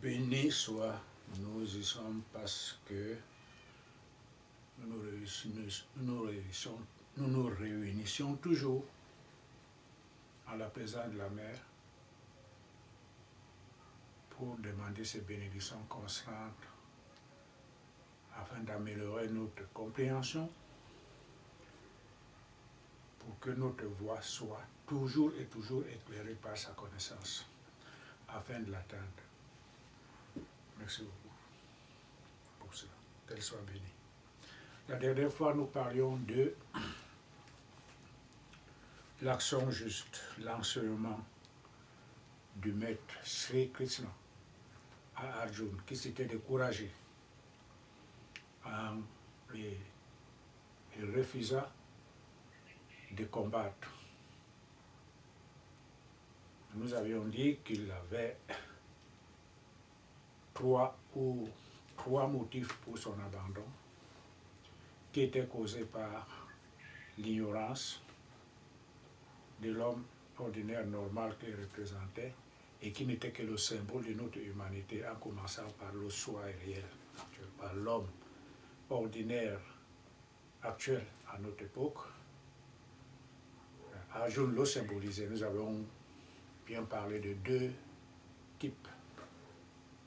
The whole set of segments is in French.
Béni soit, nous y sommes parce que nous réunissons toujours à la présence de la Mère pour demander ces bénédictions constantes afin d'améliorer notre compréhension, pour que notre voie soit toujours et toujours éclairée par sa connaissance, afin de l'atteindre. Merci beaucoup pour cela. Qu'elle soit bénie. La dernière fois, nous parlions de l'action juste, l'enseignement du maître Sri Krishna à Arjuna, qui s'était découragé et refusa de combattre. Nous avions dit qu'il avait trois motifs pour son abandon, qui étaient causés par l'ignorance de l'homme ordinaire normal qu'il représentait et qui n'était que le symbole de notre humanité, en commençant par le soi réel actuel, par l'homme ordinaire actuel à notre époque. Arjuna le symbolisait. Nous avons bien parlé de deux types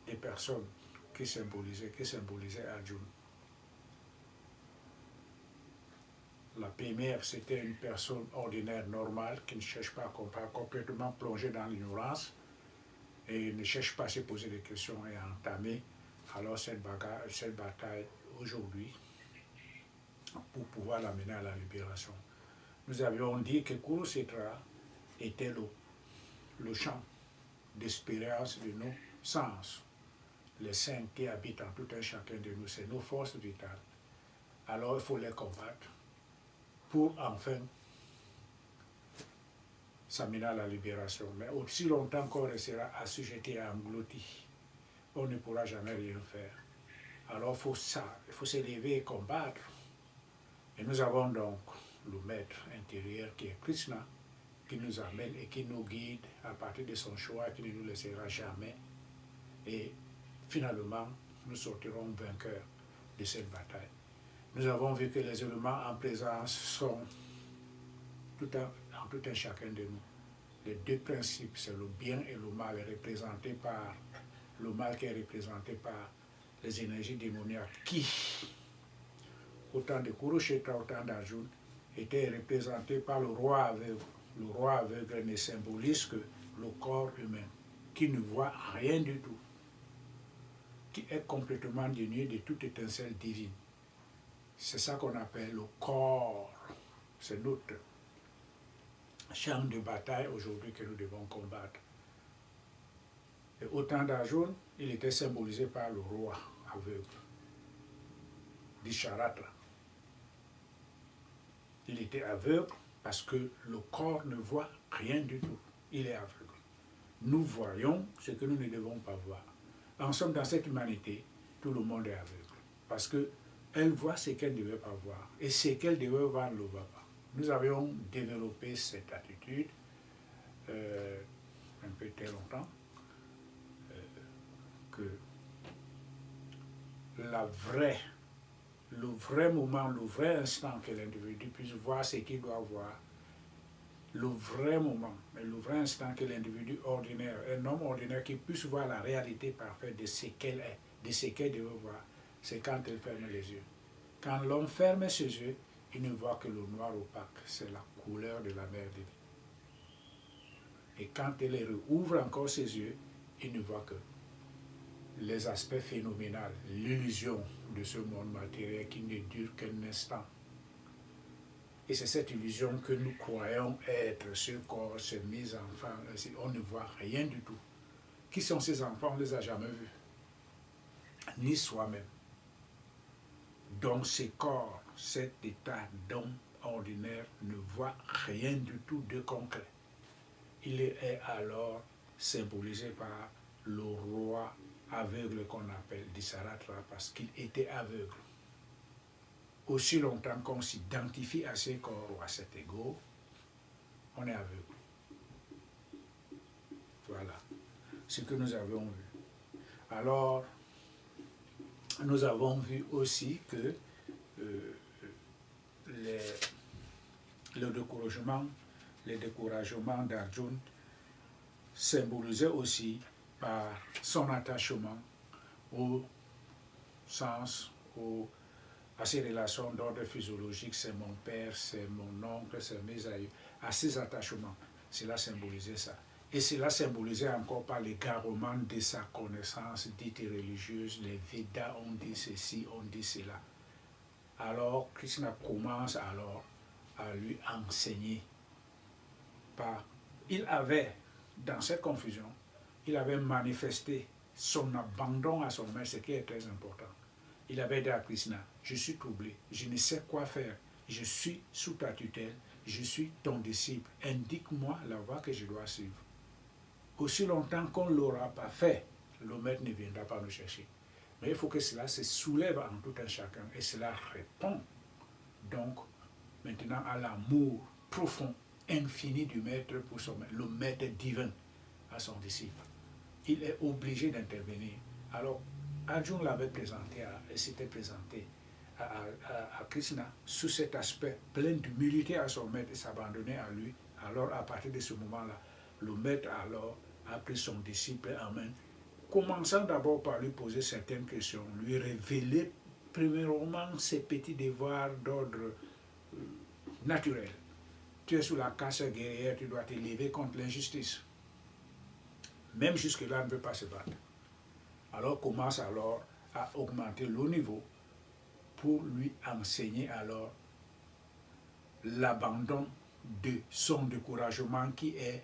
de personnes qui symbolisaient Arjuna. La première, c'était une personne ordinaire, normale, qui ne cherche pas à comprendre, complètement plongée dans l'ignorance et ne cherche pas à se poser des questions et à entamer alors cette bataille aujourd'hui pour pouvoir l'amener à la libération. Nous avions dit que Kurukshetra était le champ d'expérience de nos sens, les saints qui habitent en tout un chacun de nous, c'est nos forces vitales. Alors il faut les combattre pour enfin s'amener à la libération. Mais aussi longtemps qu'on restera assujetti et englouti, on ne pourra jamais rien faire. Alors il faut s'élever et combattre. Et nous avons donc le maître intérieur qui est Krishna, qui nous amène et qui nous guide à partir de son choix, qui ne nous laissera jamais. Et finalement, nous sortirons vainqueurs de cette bataille. Nous avons vu que les éléments en présence sont en tout un chacun de nous. Les deux principes, c'est le bien et le mal, représenté par le mal qui est représenté par les énergies démoniaques qui, autant de Kurukshetra, autant d'Arjuna, étaient représentés par le roi aveugle. Le roi aveugle ne symbolise que le corps humain, qui ne voit rien du tout, qui est complètement dénué de toute étincelle divine. C'est ça qu'on appelle le corps. C'est notre champ de bataille aujourd'hui que nous devons combattre. Et au temps d'Arjuna, il était symbolisé par le roi aveugle, Dhisharatra. Il était aveugle parce que le corps ne voit rien du tout. Il est aveugle. Nous voyons ce que nous ne devons pas voir. En somme, dans cette humanité, tout le monde est aveugle. Parce qu'elle voit ce qu'elle ne devait pas voir. Et ce qu'elle devait voir ne le voit pas. Nous avions développé cette attitude un peu très longtemps, que le vrai moment, le vrai instant que l'individu puisse voir ce qu'il doit voir, le vrai moment, mais le vrai instant que l'individu ordinaire, un homme ordinaire qui puisse voir la réalité parfaite de ce qu'elle est, de ce qu'elle devait voir, c'est quand elle ferme les yeux. Quand l'homme ferme ses yeux, il ne voit que le noir opaque, c'est la couleur de la mer divine. Et quand elle rouvre encore ses yeux, il ne voit que les aspects phénoménaux, l'illusion de ce monde matériel qui ne dure qu'un instant. Et c'est cette illusion que nous croyons être ce corps, ces mis enfants, on ne voit rien du tout. Qui sont ces enfants? On ne les a jamais vus. Ni soi-même. Donc ces corps, cet état d'homme ordinaire ne voit rien du tout de concret. Il est alors symbolisé par le roi aveugle qu'on appelle Dhisharatra parce qu'il était aveugle. Aussi longtemps qu'on s'identifie à ce corps ou à cet ego, on est aveugle. Voilà ce que nous avons vu. Alors, nous avons vu aussi que le découragement d'Arjun symbolisait aussi par son attachement au sens, à ces relations d'ordre physiologique, c'est mon père, c'est mon oncle, c'est mes aïeux, à ces attachements, cela symbolisait ça. Et cela symbolisait encore par l'égarement de sa connaissance dite religieuse, les Védas ont dit ceci, ont dit cela. Alors Krishna commence alors à lui enseigner. Il avait, dans cette confusion, il avait manifesté son abandon à son maître, ce qui est très important. Il avait dit à Krishna, je suis troublé, je ne sais quoi faire, je suis sous ta tutelle, je suis ton disciple, indique-moi la voie que je dois suivre. Aussi longtemps qu'on ne l'aura pas fait, le maître ne viendra pas nous chercher. Mais il faut que cela se soulève en tout un chacun et cela répond donc maintenant à l'amour profond, infini du maître pour son maître, le maître divin à son disciple. Il est obligé d'intervenir. Alors, Arjuna l'avait présenté, s'était présenté à Krishna sous cet aspect plein d'humilité à son maître et s'abandonner à lui. Alors, à partir de ce moment-là, le maître alors a pris son disciple en main, commençant d'abord par lui poser certaines questions, lui révéler premièrement ses petits devoirs d'ordre naturel. Tu es sous la casse guerrière, tu dois te lever contre l'injustice. Même jusque-là, on ne veut pas se battre. Alors commence alors à augmenter le niveau pour lui enseigner alors l'abandon de son découragement qui est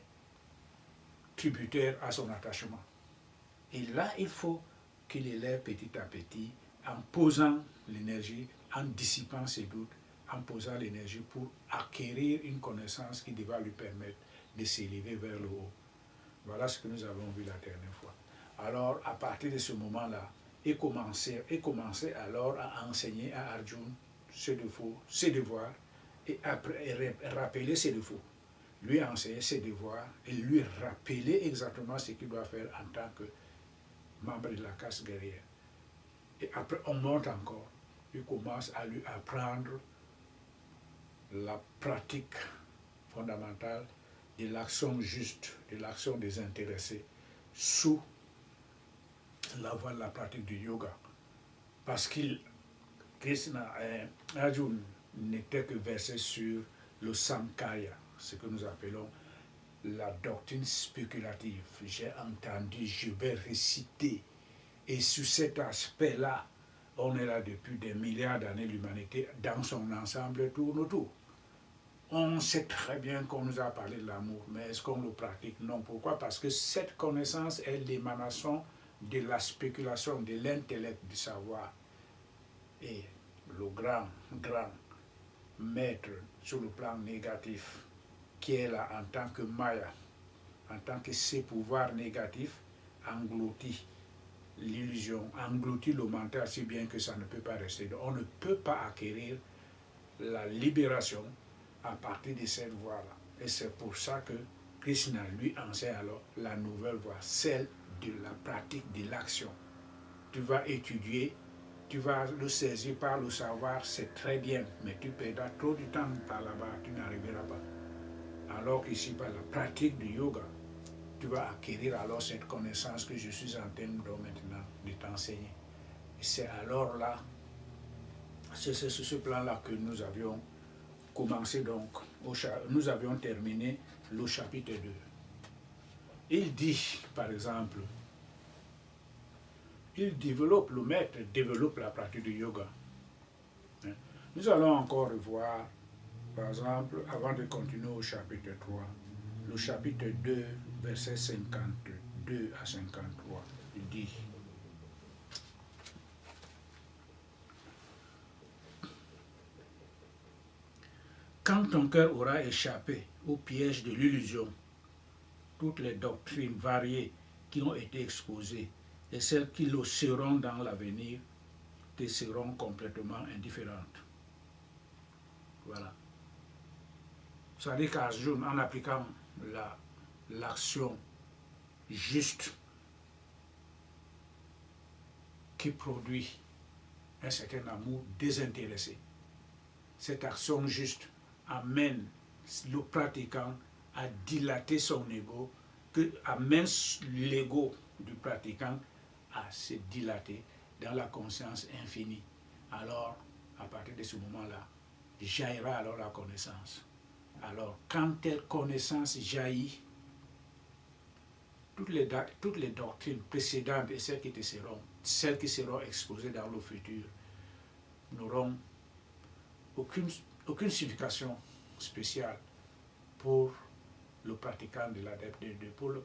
tributaire à son attachement. Et là, il faut qu'il élève petit à petit en posant l'énergie, en dissipant ses doutes, en posant l'énergie pour acquérir une connaissance qui va lui permettre de s'élever vers le haut. Voilà ce que nous avons vu la dernière fois. Alors, à partir de ce moment-là, il commençait alors à enseigner à Arjuna ses défauts, ses devoirs, et rappeler ses défauts. Lui enseigner ses devoirs et lui rappeler exactement ce qu'il doit faire en tant que membre de la caste guerrière. Et après, on monte encore. Il commence à lui apprendre la pratique fondamentale de l'action juste, de l'action désintéressée, sous la voie de la pratique du yoga. Parce Arjuna n'était que versé sur le Samkhya, ce que nous appelons la doctrine spéculative. J'ai entendu, je vais réciter. Et sur cet aspect-là, on est là depuis des milliards d'années, l'humanité dans son ensemble tourne autour. On sait très bien qu'on nous a parlé de l'amour, mais est-ce qu'on le pratique? Non. Pourquoi? Parce que cette connaissance est l'émanation de la spéculation, de l'intellect, du savoir. Et le grand maître sur le plan négatif, qui est là en tant que Maya, en tant que ses pouvoirs négatifs, engloutit l'illusion, engloutit le mental si bien que ça ne peut pas rester. Donc, on ne peut pas acquérir la libération à partir de cette voie-là. Et c'est pour ça que Krishna lui enseigne alors la nouvelle voie, celle de la pratique de l'action. Tu vas étudier, tu vas le saisir par le savoir, c'est très bien, mais tu perdras trop de temps par là-bas, tu n'arriveras pas. Alors qu'ici, par la pratique du yoga, tu vas acquérir alors cette connaissance que je suis en train maintenant de t'enseigner. Et c'est alors là, c'est sur ce plan-là que nous avions commencé donc, nous avions terminé le chapitre 2. Il dit, par exemple, le maître développe la pratique du yoga. Nous allons encore revoir, par exemple, avant de continuer au chapitre 3, le chapitre 2, versets 52 à 53. Il dit: quand ton cœur aura échappé au piège de l'illusion, toutes les doctrines variées qui ont été exposées et celles qui le seront dans l'avenir te seront complètement indifférentes. Voilà. Ça dit qu'Arjuna, en appliquant l'action juste, qui produit un certain amour désintéressé. Cette action juste amène le pratiquant à dilater son ego, amène l'ego du pratiquant à se dilater dans la conscience infinie. Alors, à partir de ce moment-là, jaillira alors la connaissance. Alors, quand telle connaissance jaillit, toutes les doctrines précédentes et celles qui seront exposées dans le futur n'auront aucune signification spéciale pour le pratiquant de l'adepte, pour le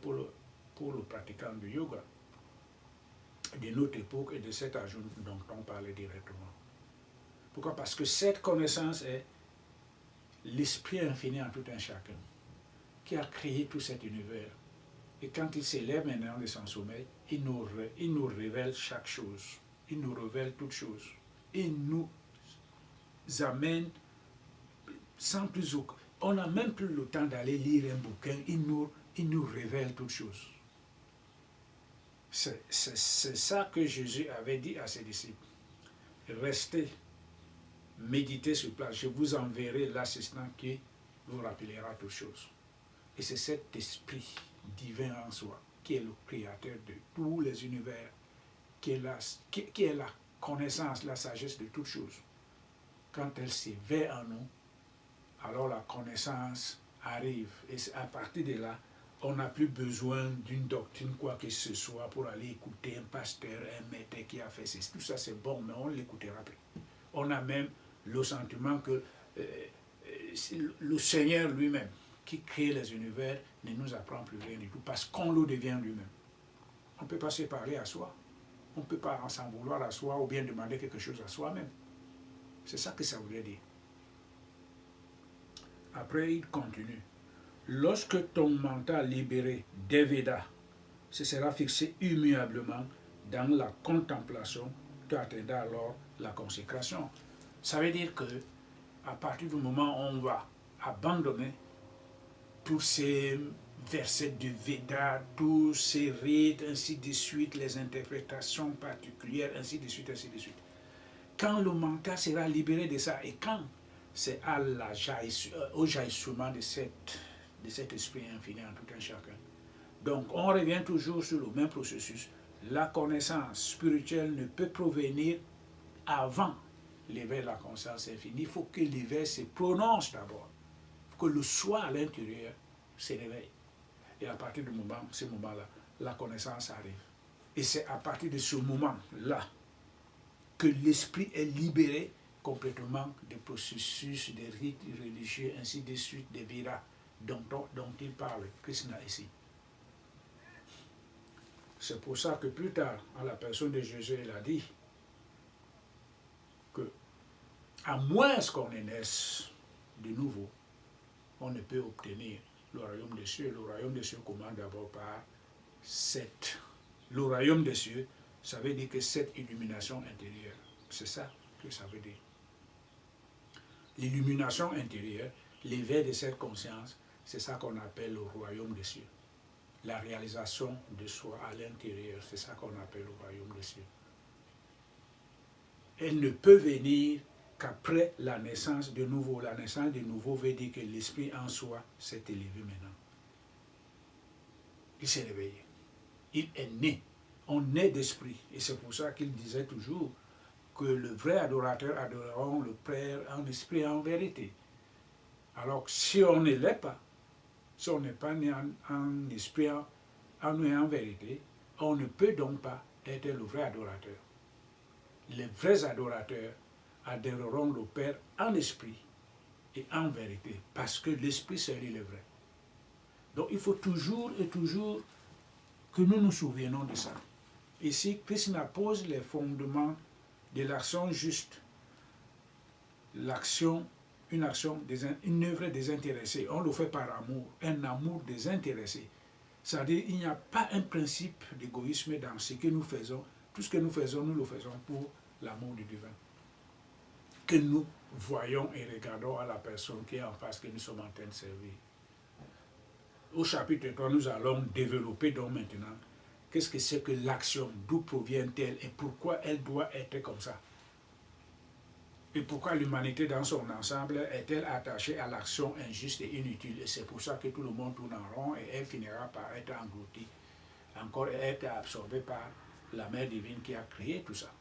pratiquant du yoga de notre époque et de cet âge dont on parlait directement. Pourquoi? Parce que cette connaissance est l'esprit infini en tout un chacun qui a créé tout cet univers. Et quand il s'élève maintenant de son sommeil, il nous révèle chaque chose. Il nous révèle toutes choses. Il nous amène sans plus aucun. On n'a même plus le temps d'aller lire un bouquin. Il nous révèle toutes choses. C'est ça que Jésus avait dit à ses disciples. Restez, méditez sur place. Je vous enverrai l'assistant qui vous rappellera toutes choses. Et c'est cet esprit divin en soi qui est le créateur de tous les univers, qui est la connaissance, la sagesse de toutes choses. Quand elle s'éveille en nous, alors la connaissance arrive. Et à partir de là, on n'a plus besoin d'une doctrine, quoi que ce soit, pour aller écouter un pasteur, un maître qui a fait ceci. Tout ça, c'est bon, mais on ne l'écoutera plus. On a même le sentiment que le Seigneur lui-même, qui crée les univers, ne nous apprend plus rien du tout, parce qu'on le devient lui-même. On ne peut pas se parler à soi. On ne peut pas s'en vouloir à soi ou bien demander quelque chose à soi-même. C'est ça que ça voulait dire. Après, il continue. Lorsque ton mental libéré des Védas se sera fixé immuablement dans la contemplation, tu atteindras alors la consécration. Ça veut dire que à partir du moment où on va abandonner tous ces versets du Veda, tous ces rites, ainsi de suite, les interprétations particulières, ainsi de suite, ainsi de suite. Quand le mental sera libéré de ça, et quand c'est au jaillissement de cet esprit infini en tout un chacun. Donc, on revient toujours sur le même processus. La connaissance spirituelle ne peut provenir avant l'éveil de la conscience infinie. Il faut que l'éveil se prononce d'abord. Il faut que le soi à l'intérieur se réveille. Et à partir de ce moment-là, la connaissance arrive. Et c'est à partir de ce moment-là que l'esprit est libéré complètement des processus, des rites religieux, ainsi de suite, des viras dont il parle, Krishna ici. C'est pour ça que plus tard, en la personne de Jésus, il a dit que, à moins qu'on naisse de nouveau, on ne peut obtenir le royaume des cieux. Le royaume des cieux commence d'abord par le royaume des cieux, ça veut dire que cette illumination intérieure, c'est ça que ça veut dire. L'illumination intérieure, l'éveil de cette conscience, c'est ça qu'on appelle le royaume des cieux. La réalisation de soi à l'intérieur, c'est ça qu'on appelle le royaume des cieux. Elle ne peut venir qu'après la naissance de nouveau. La naissance de nouveau veut dire que l'esprit en soi s'est élevé maintenant. Il s'est réveillé. Il est né. On naît d'esprit. Et c'est pour ça qu'il disait toujours que le vrai adorateur adorera le Père en esprit et en vérité. Alors si on ne l'est pas, si on n'est pas né en esprit, en nous et en vérité, on ne peut donc pas être le vrai adorateur. Les vrais adorateurs adoreront le Père en esprit et en vérité, parce que l'esprit seul est le vrai. Donc il faut toujours et toujours que nous nous souviennons de ça. Ici, Krishna pose les fondements de l'action juste, une œuvre désintéressée. On le fait par amour, un amour désintéressé. C'est-à-dire qu'il n'y a pas un principe d'égoïsme dans ce que nous faisons. Tout ce que nous le faisons pour l'amour du divin. Que nous voyons et regardons à la personne qui est en face, que nous sommes en train de servir. Au chapitre 3, nous allons développer donc maintenant qu'est-ce que c'est que l'action, d'où provient-elle et pourquoi elle doit être comme ça. Et pourquoi l'humanité dans son ensemble est-elle attachée à l'action injuste et inutile. Et c'est pour ça que tout le monde tourne en rond et elle finira par être engloutie, encore être absorbée par la mère divine qui a créé tout ça.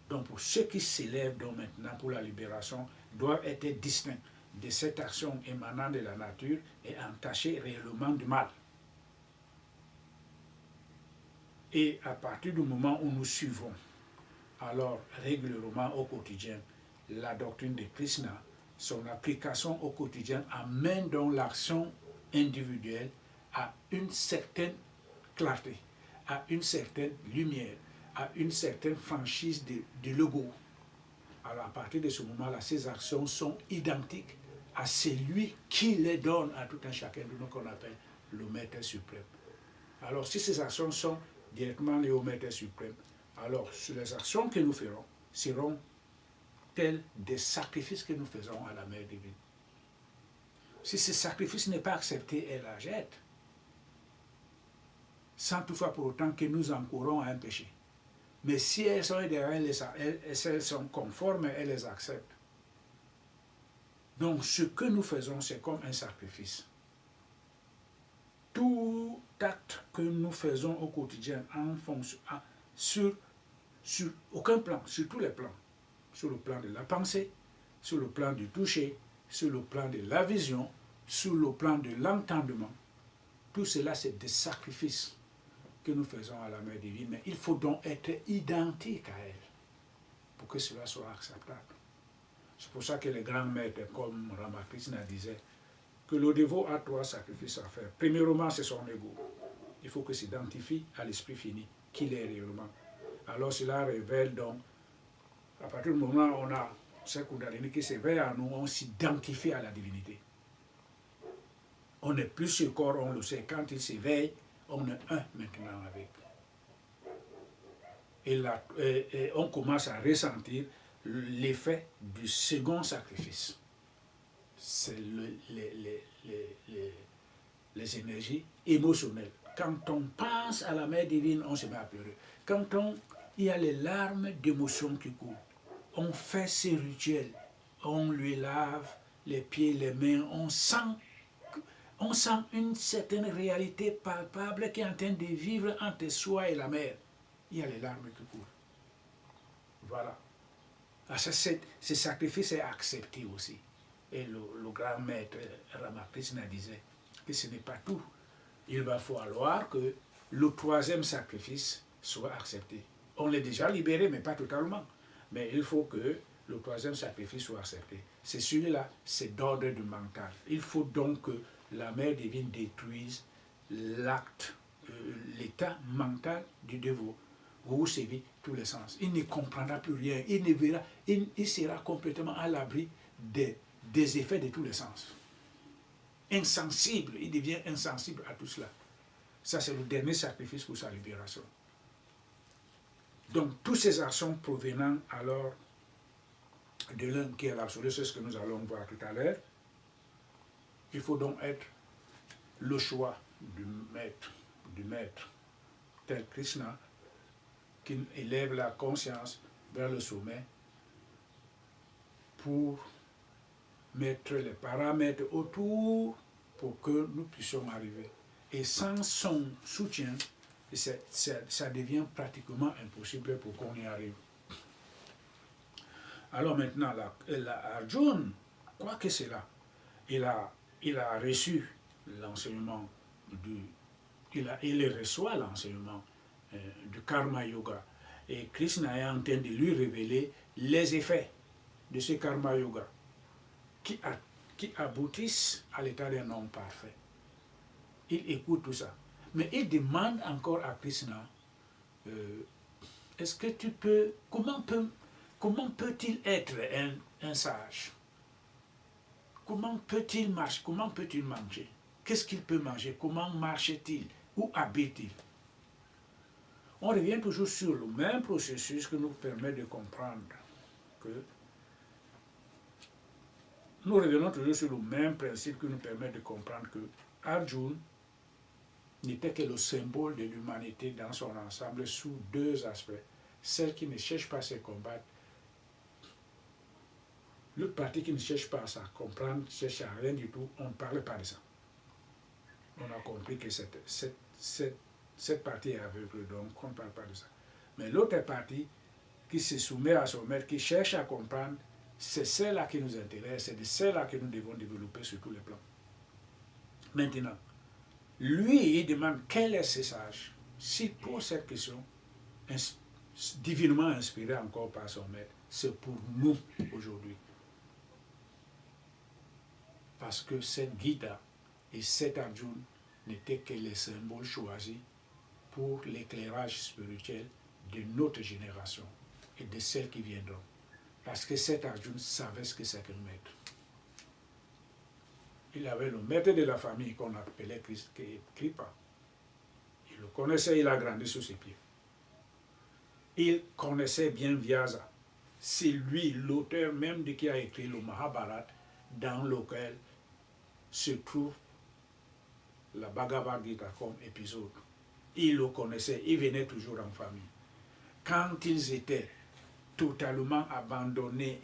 Donc pour ceux qui s'élèvent donc maintenant pour la libération, doivent être distincts de cette action émanant de la nature et entachée réellement du mal. Et à partir du moment où nous suivons alors régulièrement au quotidien la doctrine de Krishna, son application au quotidien amène donc l'action individuelle à une certaine clarté, à une certaine lumière, à une certaine franchise de l'ego. Alors à partir de ce moment-là, ces actions sont identiques à celui qui les donne à tout un chacun de nous qu'on appelle le Maître suprême. Alors si ces actions sont directement liées au Maître suprême, alors les actions que nous ferons seront telles des sacrifices que nous faisons à la Mère divine. Si ce sacrifice n'est pas accepté, elle la jette, sans toutefois pour autant que nous encourons à un péché. Mais si elles sont elles sont conformes, elle les accepte. Donc ce que nous faisons, c'est comme un sacrifice. Tout acte que nous faisons au quotidien en fonction, sur aucun plan, sur tous les plans, sur le plan de la pensée, sur le plan du toucher, sur le plan de la vision, sur le plan de l'entendement, tout cela c'est des sacrifices que nous faisons à la Mère divine, mais il faut donc être identique à elle pour que cela soit acceptable. C'est pour ça que les grands maîtres, comme Ramakrishna disait, que le dévot a 3 sacrifices à faire. Premièrement, c'est son ego. Il faut qu'il s'identifie à l'esprit fini, qu'il est réellement. Alors cela révèle donc, à partir du moment où on a ce Kundalini qui s'éveille à nous, on s'identifie à la divinité. On n'est plus ce corps, on le sait. Quand il s'éveille, on est un maintenant avec. Et on commence à ressentir l'effet du second sacrifice. C'est les énergies émotionnelles. Quand on pense à la Mère divine, on se met à pleurer. Quand il y a les larmes d'émotion qui coulent, on fait ces rituels, on lui lave les pieds, les mains, on sent une certaine réalité palpable qui est en train de vivre entre soi et la mère. Il y a les larmes qui coulent. Voilà. Ce sacrifice est accepté aussi. Et le grand maître Ramakrishna disait que ce n'est pas tout. Il va falloir que le 3e sacrifice soit accepté. On est déjà libéré, mais pas totalement. Mais il faut que le 3e sacrifice soit accepté. C'est celui-là, c'est d'ordre du mental. Il faut donc que la Mère divine détruise l'acte, l'état mental du dévot, où sévit tous les sens. Il ne comprendra plus rien, il ne verra, il sera complètement à l'abri des effets de tous les sens. Insensible, il devient insensible à tout cela. Ça, c'est le dernier sacrifice pour sa libération. Donc, toutes ces actions provenant alors de l'un qui est l'absolu, c'est ce que nous allons voir tout à l'heure. Il faut donc être le choix du maître, tel Krishna, qui élève la conscience vers le sommet pour mettre les paramètres autour pour que nous puissions arriver. Et sans son soutien, ça devient pratiquement impossible pour qu'on y arrive. Alors maintenant, Arjuna, quoi que c'est là, il a reçu l'enseignement il reçoit l'enseignement du karma yoga. Et Krishna est en train de lui révéler les effets de ce karma yoga qui aboutissent à l'état d'un homme parfait. Il écoute tout ça. Mais il demande encore à Krishna, est-ce que tu peux, comment peut-il être un sage? Comment peut-il marcher? Comment peut-il manger? Qu'est-ce qu'il peut manger? Comment marche-t-il? Où habite-t-il? On revient toujours sur le même processus que nous permet de comprendre que nous revenons toujours sur le même principe qui nous permet de comprendre que Arjuna n'était que le symbole de l'humanité dans son ensemble sous deux aspects. Celle qui ne cherche pas à se combattre, l'autre partie qui ne cherche pas à se comprendre, ne cherche à rien du tout, on ne parle pas de ça. On a compris que cette partie est aveugle, donc on ne parle pas de ça. Mais l'autre partie qui se soumet à son maître, qui cherche à comprendre, c'est celle-là qui nous intéresse, c'est de celle-là que nous devons développer sur tous les plans. Maintenant, lui, il demande quel est ce sage. S'il pose cette question, divinement inspiré encore par son maître, c'est pour nous aujourd'hui. Parce que cette Gita et cet Arjuna n'étaient que les symboles choisis pour l'éclairage spirituel de notre génération et de celles qui viendront. Parce que cet Arjuna savait ce que c'est qu'un maître. Il avait le maître de la famille qu'on appelait Kripa. Il le connaissait, il a grandi sous ses pieds. Il connaissait bien Vyasa. C'est lui, l'auteur même de qui a écrit le Mahabharata, dans lequel se trouve la Bhagavad Gita comme épisode. Il le connaissait, il venait toujours en famille. Quand ils étaient totalement abandonnés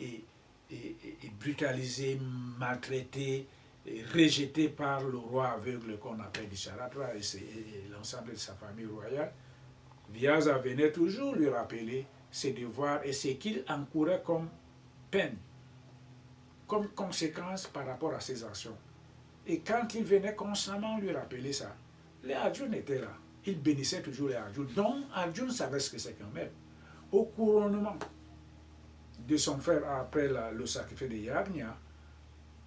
et brutalisés, maltraités, et rejetés par le roi aveugle qu'on appelle Disharatra et l'ensemble de sa famille royale, Vyasa venait toujours lui rappeler ses devoirs et ce qu'il encourait comme peine, comme conséquence par rapport à ses actions. Et quand il venait constamment lui rappeler ça, les Arjuna étaient là. Il bénissait toujours les Arjuna. Donc Arjuna savait ce que c'est qu'un maître. Au couronnement de son frère après le sacrifice de Yajna,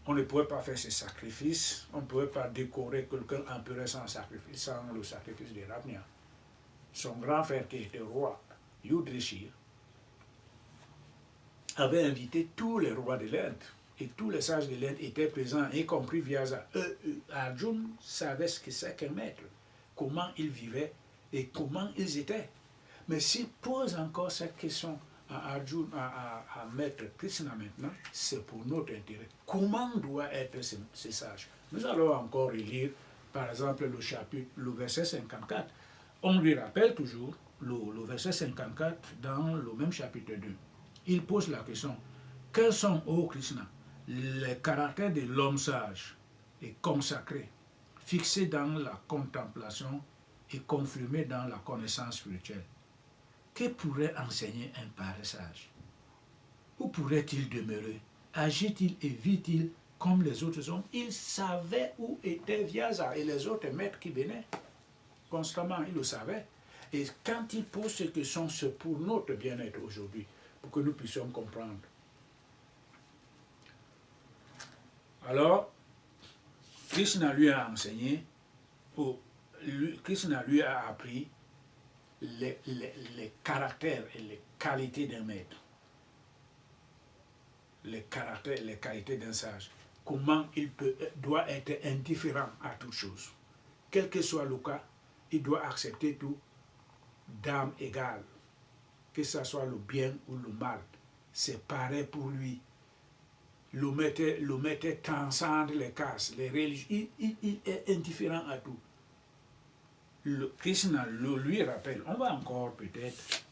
on ne pouvait pas faire ce sacrifice, on ne pouvait pas décorer quelqu'un empereur sans le sacrifice de Yajna. Son grand frère qui était roi, Yudhishthira, avait invité tous les rois de l'Inde. Et tous les sages de l'Inde étaient présents, y compris Vyasa. Arjuna savait ce que c'est qu'un maître, comment ils vivaient et comment ils étaient. Mais s'il pose encore cette question à Arjuna, à Maître Krishna maintenant, c'est pour notre intérêt. Comment doit être ce sage? Nous allons encore relire, par exemple, le verset 54. On lui rappelle toujours le verset 54 dans le même chapitre 2. Il pose la question, quels sont, ô Krishna, les caractères de l'homme sage et consacré, fixé dans la contemplation et confirmé dans la connaissance spirituelle? Que pourrait enseigner un pareil sage? Où pourrait-il demeurer? Agit-il et vit-il comme les autres hommes? Il savait où était Vyasa et les autres maîtres qui venaient. Constamment, il le savait. Et quand il pose ces questions, c'est pour notre bien-être aujourd'hui, pour que nous puissions comprendre. Alors, Krishna lui a enseigné, Krishna lui a appris les caractères et les qualités d'un maître, les caractères et les qualités d'un sage, comment il doit être indifférent à toute chose. Quel que soit le cas, il doit accepter tout d'âme égale, que ce soit le bien ou le mal, c'est pareil pour lui. Le maître transcende les castes, les religions, il est indifférent à tout. Krishna lui rappelle, on va encore peut-être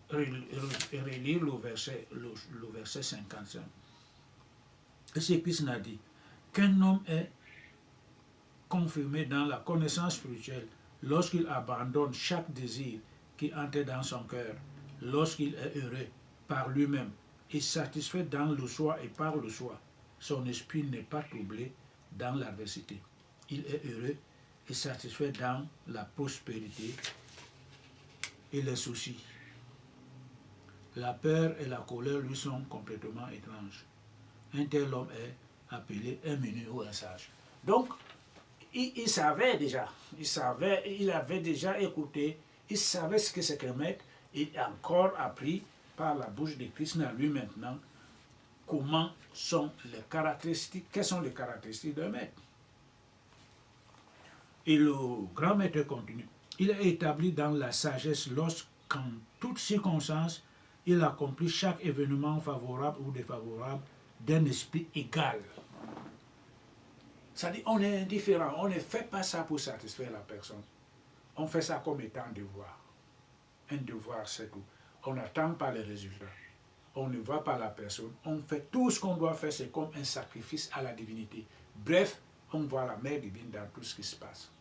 relire le verset 55. Et c'est Krishna dit qu'un homme est confirmé dans la connaissance spirituelle lorsqu'il abandonne chaque désir qui entre dans son cœur, lorsqu'il est heureux par lui-même et satisfait dans le soi et par le soi. Son esprit n'est pas troublé dans l'adversité. Il est heureux et satisfait dans la prospérité et les soucis. La peur et la colère lui sont complètement étranges. Un tel homme est appelé un menu ou un sage. Donc, il savait déjà, il avait déjà écouté, il savait ce que c'est qu'un maître, il a encore appris par la bouche de Krishna lui maintenant comment sont les caractéristiques, quelles sont les caractéristiques d'un maître. Et le grand maître continue. Il est établi dans la sagesse lorsqu'en toutes circonstances, il accomplit chaque événement favorable ou défavorable d'un esprit égal. C'est-à-dire, on est indifférent, on ne fait pas ça pour satisfaire la personne. On fait ça comme étant un devoir. Un devoir, c'est tout. On n'attend pas les résultats. On ne voit pas la personne. On fait tout ce qu'on doit faire, c'est comme un sacrifice à la divinité. Bref, on voit la mère divine dans tout ce qui se passe.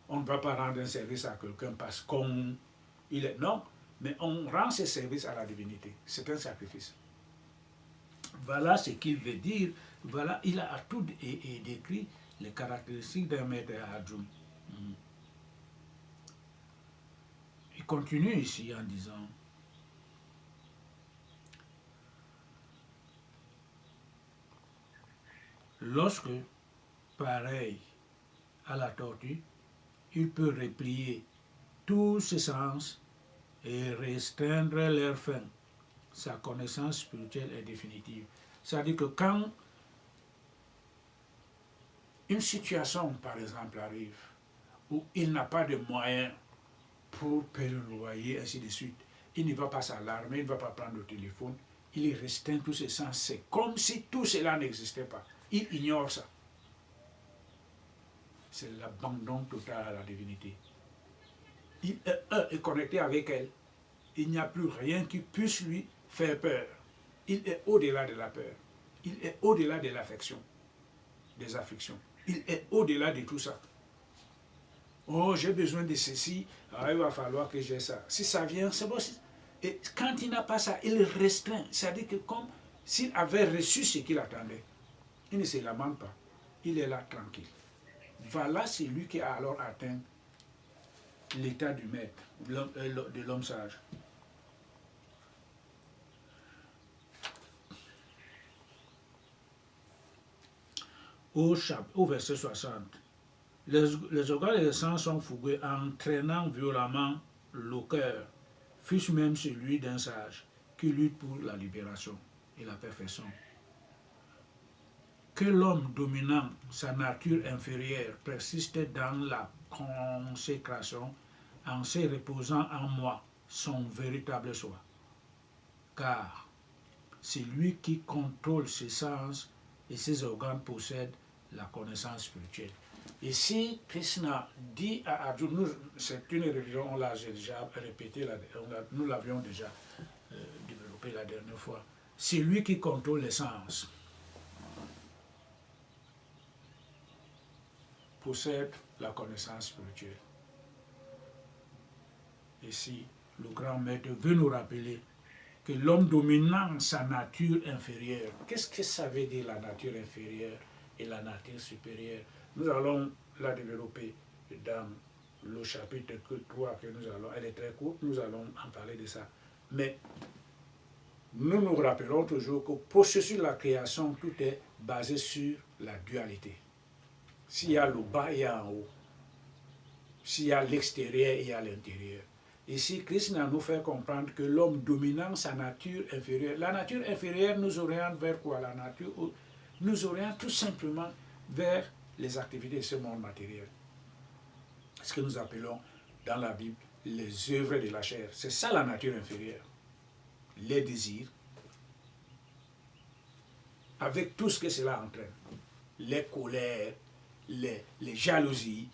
On ne va pas rendre un service à quelqu'un parce qu'on... Non, mais on rend ce service à la divinité. C'est un sacrifice. Voilà ce qu'il veut dire. Voilà, il a tout décrit les caractéristiques d'un maître Adjoum. Il continue ici en disant: lorsque, pareil à la tortue, il peut replier tous ses sens et restreindre leur fin, sa connaissance spirituelle est définitive. C'est-à-dire que quand une situation, par exemple, arrive, où il n'a pas de moyens pour payer le loyer, ainsi de suite, il ne va pas s'alarmer, il ne va pas prendre le téléphone, il restreint tous ses sens. C'est comme si tout cela n'existait pas. Il ignore ça. C'est l'abandon total à la divinité. Il est connecté avec elle. Il n'y a plus rien qui puisse lui faire peur. Il est au-delà de la peur. Il est au-delà de l'affection, des afflictions. Il est au-delà de tout ça. Oh, j'ai besoin de ceci, il va falloir que j'ai ça. Si ça vient, c'est bon. Et quand il n'a pas ça, il restreint. C'est-à-dire que comme s'il avait reçu ce qu'il attendait, il ne se lamente pas. Il est là tranquille. Voilà, c'est lui qui a alors atteint l'état du maître, de l'homme sage. Au verset 60, les organes et les sens sont fougueux, entraînant violemment le cœur, fût-ce même celui d'un sage, qui lutte pour la libération et la perfection. Que l'homme dominant sa nature inférieure persiste dans la consécration en se reposant en moi, son véritable soi. Car c'est lui qui contrôle ses sens et ses organes possède la connaissance spirituelle. Ici, Krishna dit à Arjuna, c'est une révision, on l'a déjà répété, nous l'avions déjà développé la dernière fois. C'est lui qui contrôle les sens, possède la connaissance spirituelle. Ici, le grand maître veut nous rappeler que l'homme dominant sa nature inférieure, qu'est-ce que ça veut dire la nature inférieure et la nature supérieure? Nous allons la développer dans le chapitre 3 que nous allons, elle est très courte, nous allons en parler de ça. Mais nous nous rappelons toujours qu'au processus de la création, tout est basé sur la dualité. S'il y a le bas, il y a en haut. S'il y a l'extérieur, il y a l'intérieur. Ici, Krishna nous fait comprendre que l'homme dominant sa nature inférieure, la nature inférieure nous oriente vers quoi? La nature nous oriente tout simplement vers les activités de ce monde matériel. Ce que nous appelons dans la Bible les œuvres de la chair. C'est ça la nature inférieure. Les désirs, avec tout ce que cela entraîne. Les colères, les jalousies,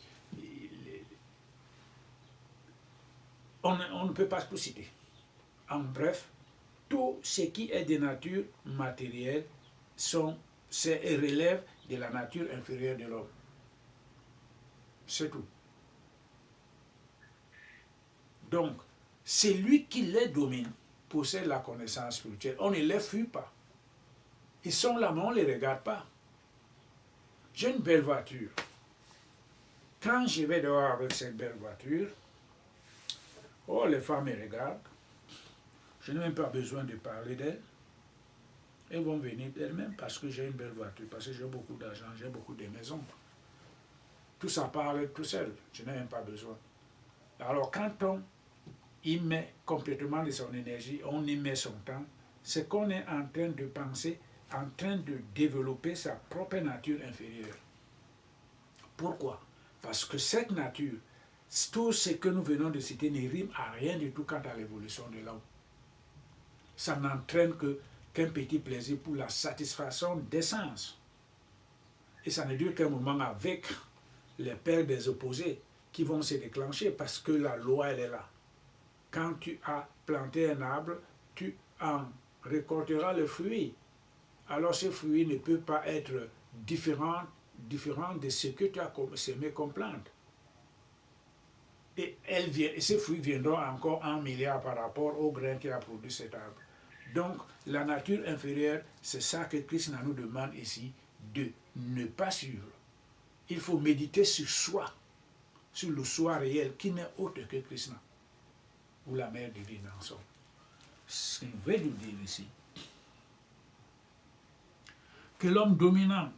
on ne peut pas tout citer. En bref, tout ce qui est de nature matérielle relève de la nature inférieure de l'homme. C'est tout. Donc, c'est lui qui les domine, possède la connaissance spirituelle. On ne les fuit pas. Ils sont là, mais on ne les regarde pas. J'ai une belle voiture. Quand je vais dehors avec cette belle voiture, oh, les femmes me regardent. Je n'ai même pas besoin de parler d'elles. Elles vont venir d'elles-mêmes parce que j'ai une belle voiture, parce que j'ai beaucoup d'argent, j'ai beaucoup de maisons. Tout ça parle tout seul. Je n'ai même pas besoin. Alors, quand on y met complètement de son énergie, on y met son temps, c'est qu'on est en train de penser, en train de développer sa propre nature inférieure. Pourquoi? Parce que cette nature, tout ce que nous venons de citer ne rime à rien du tout quant à l'évolution de l'homme. Ça n'entraîne qu'un petit plaisir pour la satisfaction des sens. Et ça ne dure qu'un moment avec les pères des opposés qui vont se déclencher parce que la loi, elle est là. Quand tu as planté un arbre, tu en récolteras le fruit. Alors ce fruit ne peut pas être différent de ce que tu as semé comme plante. Et ces fruits viendront encore en milliards par rapport au grain qui a produit cet arbre. Donc, la nature inférieure, c'est ça que Krishna nous demande ici, de ne pas suivre. Il faut méditer sur soi, sur le soi réel, qui n'est autre que Krishna, ou la mère divine en somme. Ce qu'il veut nous dire ici, que l'homme dominant,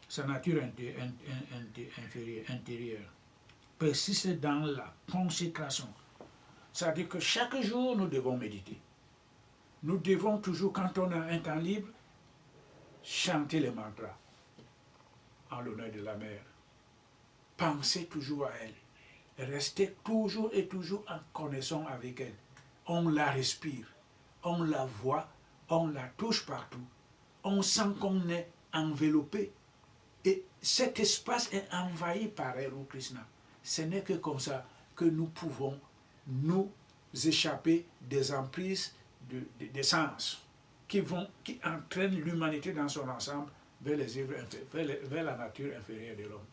sa nature intérieure, persiste dans la consécration. C'est-à-dire que chaque jour, nous devons méditer. Nous devons toujours, quand on a un temps libre, chanter les mantras en l'honneur de la mère. Penser toujours à elle. Rester toujours et toujours en connexion avec elle. On la respire, on la voit, on la touche partout. On sent qu'on est enveloppé. Et cet espace est envahi par elle, ou Krishna. Ce n'est que comme ça que nous pouvons nous échapper des emprises des sens qui entraînent l'humanité dans son ensemble vers la nature inférieure de l'homme.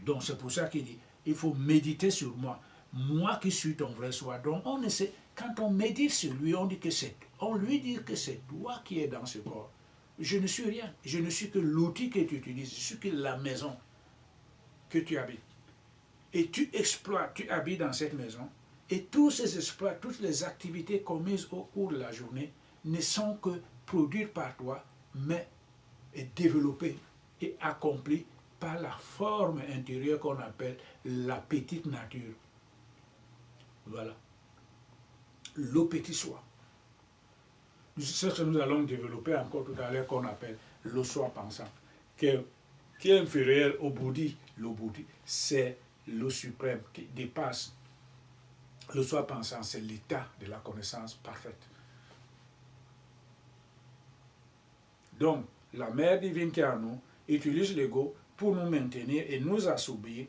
Donc c'est pour ça qu'il dit, il faut méditer sur moi. Moi qui suis ton vrai soi. Donc on essaie, quand on médite sur lui, on lui dit que c'est toi qui es dans ce corps. Je ne suis rien. Je ne suis que l'outil que tu utilises. Je suis que la maison que tu habites. Et tu exploites, tu habites dans cette maison. Et tous ces exploits, toutes les activités commises au cours de la journée ne sont que produites par toi, mais développées et accomplies par la forme intérieure qu'on appelle la petite nature. Voilà. Le petit soi. C'est ce que nous allons développer encore tout à l'heure qu'on appelle le soi pensant, qui est inférieur au bouddhi. Le bouddhi, c'est le suprême qui dépasse. Le soi pensant, c'est l'état de la connaissance parfaite. Donc, la mère divine qui est en nous utilise l'ego pour nous maintenir et nous assouvir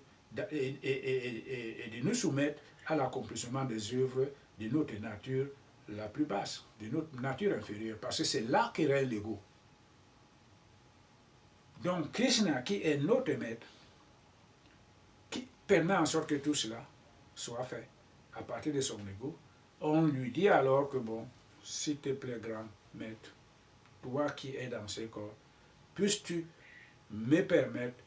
et de nous soumettre à l'accomplissement des œuvres de notre nature la plus basse, de notre nature inférieure, parce que c'est là qu'est l'ego. Donc, Krishna, qui est notre maître, qui permet en sorte que tout cela soit fait à partir de son ego, on lui dit alors que bon, s'il te plaît, grand maître, toi qui es dans ce corps, puisses-tu me permettre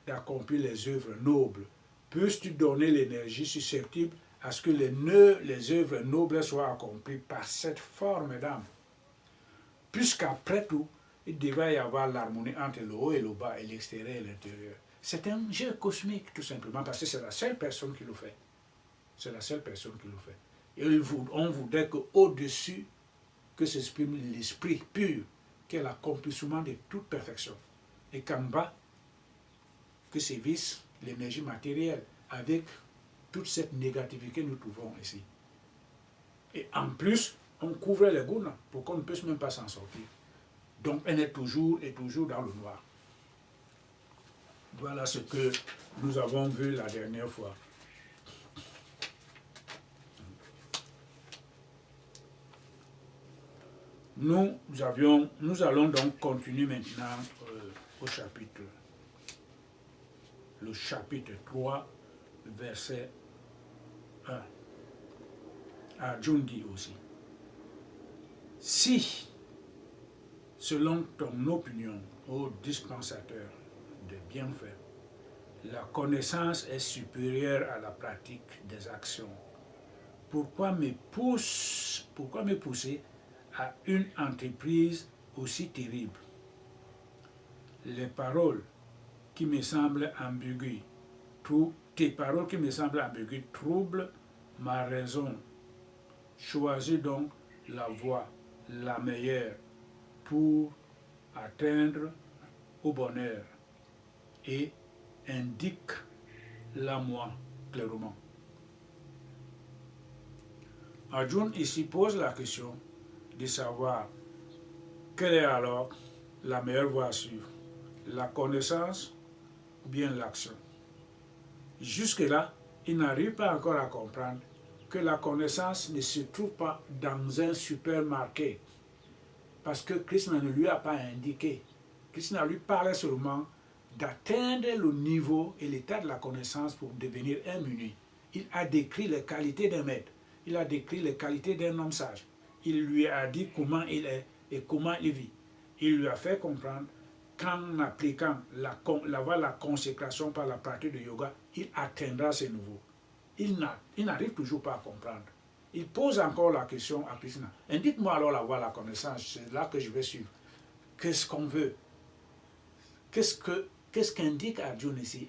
d'accomplir les œuvres nobles, puisses-tu donner l'énergie susceptible à ce que les œuvres nobles soient accomplies par cette forme d'âme. Puisqu'après tout, il devrait y avoir l'harmonie entre le haut et le bas, et l'extérieur et l'intérieur. C'est un jeu cosmique, tout simplement, parce que c'est la seule personne qui le fait. C'est la seule personne qui le fait. Et on voudrait qu'au-dessus, que s'exprime l'esprit pur, qui est l'accomplissement de toute perfection. Et qu'en bas, que sévisse l'énergie matérielle, avec toute cette négativité que nous trouvons ici. Et en plus, on couvre les gunas pour qu'on ne puisse même pas s'en sortir. Donc, elle est toujours et toujours dans le noir. Voilà ce que nous avons vu la dernière fois. Nous allons donc continuer maintenant au chapitre. Le chapitre 3, verset 1. Arjuna dit aussi, si, selon ton opinion, ô dispensateur de bienfaits, la connaissance est supérieure à la pratique des actions, pourquoi me pousser à une entreprise aussi terrible? Les paroles qui me semblent ambiguës, tes paroles qui me semblent ambiguës troublent ma raison. Choisis donc la voie la meilleure pour atteindre au bonheur et indique-la moi clairement. Arjuna ici pose la question de savoir quelle est alors la meilleure voie à suivre? La connaissance ou bien l'action? Jusque-là, il n'arrive pas encore à comprendre que la connaissance ne se trouve pas dans un supermarché. Parce que Krishna ne lui a pas indiqué. Krishna lui parlait seulement d'atteindre le niveau et l'état de la connaissance pour devenir un muni. Il a décrit les qualités d'un maître. Il a décrit les qualités d'un homme sage. Il lui a dit comment il est et comment il vit. Il lui a fait comprendre qu'en appliquant la voie de la consécration par la pratique de yoga, il atteindra ce niveau. Il n'arrive toujours pas à comprendre. Il pose encore la question à Krishna. Indique-moi alors la voie de la connaissance, c'est là que je vais suivre. Qu'est-ce qu'on veut? Qu'est-ce qu'indique Arjuna ici?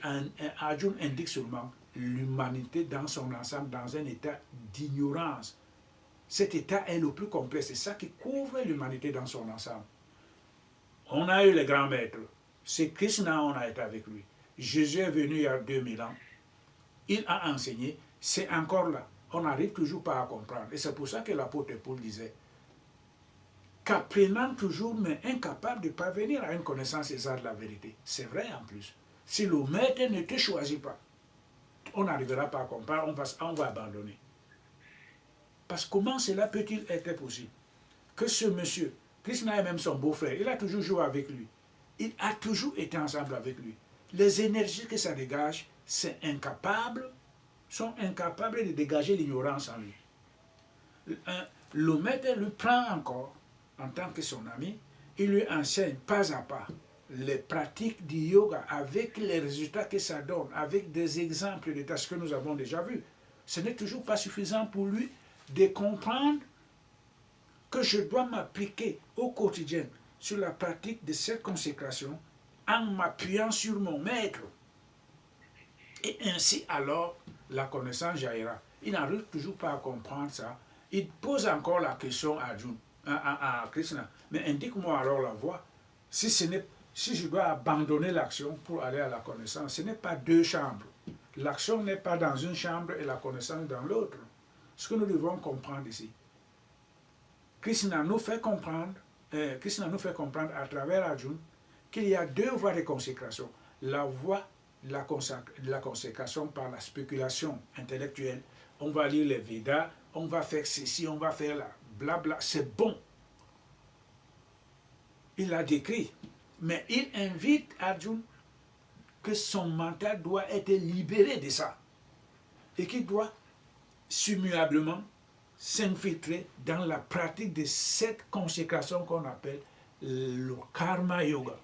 Arjuna indique seulement l'humanité dans son ensemble, dans un état d'ignorance. Cet état est le plus complet, c'est ça qui couvre l'humanité dans son ensemble. On a eu les grands maîtres. C'est Krishna, on a été avec lui. Jésus est venu il y a 2000 ans. Il a enseigné, c'est encore là. On n'arrive toujours pas à comprendre. Et c'est pour ça que l'apôtre Paul disait qu'apprenant toujours, mais incapable de parvenir à une connaissance exacte de la vérité. C'est vrai en plus. Si le maître ne te choisit pas, on n'arrivera pas à comprendre, on va abandonner. Parce que comment cela peut-il être possible? Que ce monsieur, Krishna est même son beau-frère, il a toujours joué avec lui. Il a toujours été ensemble avec lui. Les énergies que ça dégage, sont incapables de dégager l'ignorance en lui. Le maître lui prend encore, en tant que son ami, il lui enseigne pas à pas les pratiques du yoga avec les résultats que ça donne, avec des exemples de tâches que nous avons déjà vues. Ce n'est toujours pas suffisant pour lui de comprendre que je dois m'appliquer au quotidien sur la pratique de cette consécration en m'appuyant sur mon maître. Et ainsi alors, la connaissance jaillira. Il n'arrive toujours pas à comprendre ça. Il pose encore la question à Krishna. Mais indique-moi alors la voie. Si je dois abandonner l'action pour aller à la connaissance, ce n'est pas deux chambres. L'action n'est pas dans une chambre et la connaissance dans l'autre. Ce que nous devons comprendre ici. Krishna nous fait comprendre à travers Arjuna qu'il y a deux voies de consécration. La voie de la consécration par la spéculation intellectuelle. On va lire les Védas, on va faire ceci, on va faire là, blabla, c'est bon. Il l'a décrit, mais il invite Arjuna que son mental doit être libéré de ça et qu'il doit simulablement s'infiltrer dans la pratique de cette consécration qu'on appelle le karma yoga.